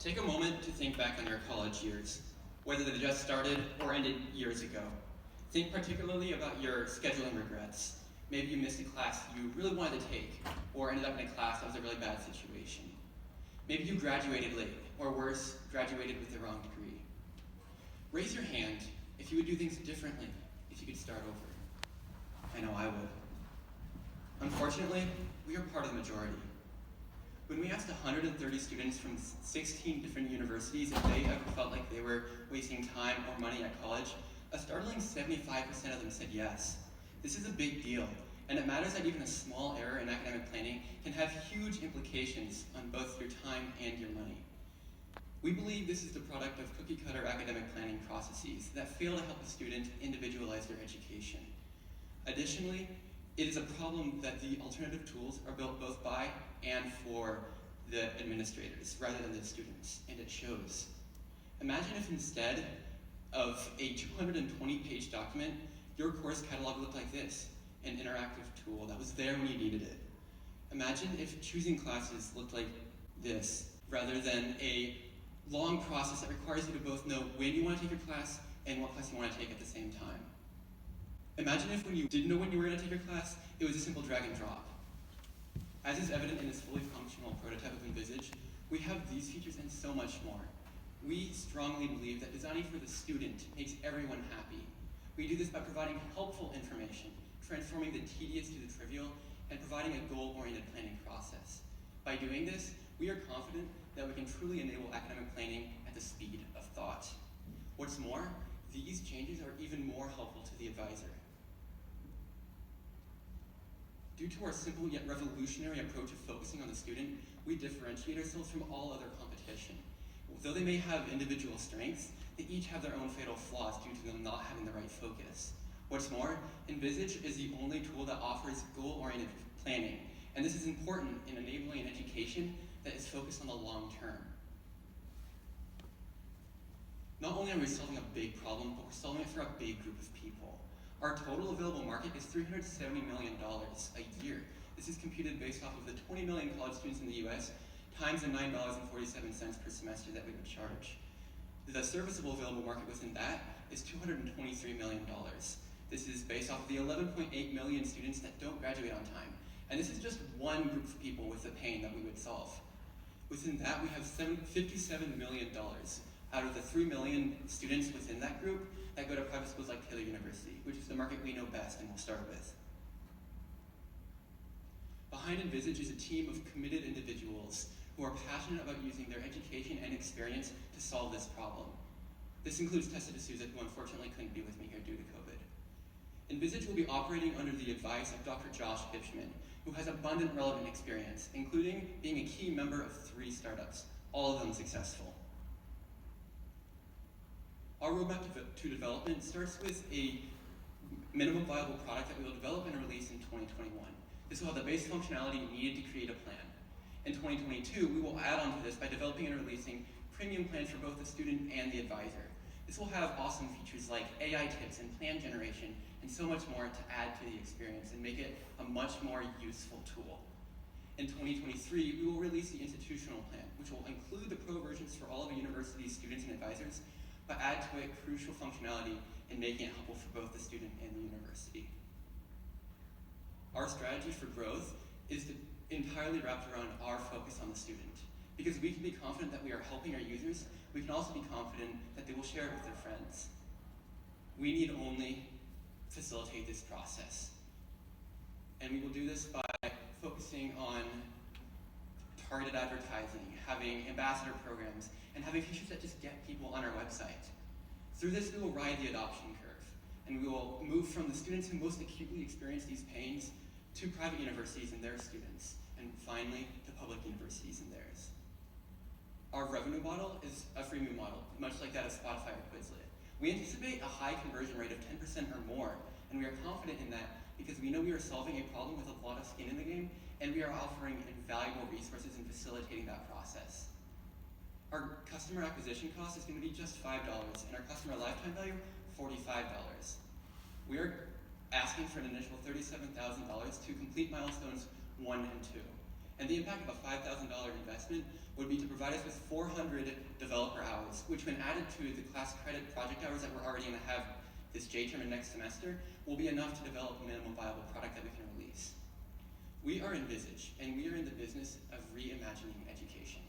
Take a moment to think back on your college years, whether they just started or ended years ago. Think particularly about your scheduling regrets. Maybe you missed a class you really wanted to take, or ended up in a class that was a really bad situation. Maybe you graduated late, or worse, graduated with the wrong degree. Raise your hand if you would do things differently if you could start over. I know I would. Unfortunately, we are part of the majority. When we asked 130 students from 16 different universities if they ever felt like they were wasting time or money at college, a startling 75% of them said yes. This is a big deal, and it matters that even a small error in academic planning can have huge implications on both your time and your money. We believe this is the product of cookie-cutter academic planning processes that fail to help a student individualize their education. Additionally, it is a problem that the alternative tools are built both by and for the administrators rather than the students, and it shows. Imagine if instead of a 220-page document, your course catalog looked like this, an interactive tool that was there when you needed it. Imagine if choosing classes looked like this, rather than a long process that requires you to both know when you want to take your class and what class you want to take at the same time. Imagine if when you didn't know when you were going to take your class, it was a simple drag and drop. As is evident in this fully functional prototype of Envisage, we have these features and so much more. We strongly believe that designing for the student makes everyone happy. We do this by providing helpful information, transforming the tedious to the trivial, and providing a goal-oriented planning process. By doing this, we are confident that we can truly enable academic planning at the speed of thought. What's more, these changes are even more helpful to the advisor. Due to our simple yet revolutionary approach of focusing on the student, we differentiate ourselves from all other competition. Though they may have individual strengths, they each have their own fatal flaws due to them not having the right focus. What's more, Envisage is the only tool that offers goal-oriented planning, and this is important in enabling an education that is focused on the long term. Not only are we solving a big problem, but we're solving it for a big group of people. Our total available market is $370 million a year. This is computed based off of the 20 million college students in the US times the $9.47 per semester that we would charge. The serviceable available market within that is $223 million. This is based off of the 11.8 million students that don't graduate on time. And this is just one group of people with the pain that we would solve. Within that, we have $57 million out of the 3 million students within that group that go to private schools like Taylor University, which is the market we know best and we'll start with. Behind Envisage is a team of committed individuals who are passionate about using their education and experience to solve this problem. This includes Tessa D'Souza, who unfortunately couldn't be with me here due to COVID. Envisage will be operating under the advice of Dr. Josh Hipschman, who has abundant relevant experience, including being a key member of 3 startups, all of them successful. Our roadmap to development starts with a minimum viable product that we will develop and release in 2021. This will have the base functionality needed to create a plan. In 2022, we will add on to this by developing and releasing premium plans for both the student and the advisor. This will have awesome features like AI tips and plan generation and so much more to add to the experience and make it a much more useful tool. In 2023, we will release the institutional plan, which will include the pro versions for all of the university's students and advisors, but add to it crucial functionality in making it helpful for both the student and the university. Our strategy for growth is entirely wrapped around our focus on the student. Because we can be confident that we are helping our users, we can also be confident that they will share it with their friends. We need only facilitate this process. And we will do this by focusing on targeted advertising, having ambassador programs, and having features that just get people on our website. Through this, we will ride the adoption curve, and we will move from the students who most acutely experience these pains to private universities and their students, and finally, to public universities and theirs. Our revenue model is a freemium model, much like that of Spotify or Quizlet. We anticipate a high conversion rate of 10% or more, and we are confident in that because we know we are solving a problem with a lot of skin in the game, and we are offering invaluable resources in facilitating that process. Our customer acquisition cost is going to be just $5, and our customer lifetime value, $45. We are asking for an initial $37,000 to complete milestones 1 and 2. And the impact of a $5,000 investment would be to provide us with 400 developer hours, which when added to the class credit project hours that we're already going to have this J-term and next semester, will be enough to develop a minimum viable product that we can release. We are Envisage, and we are in the business of reimagining education.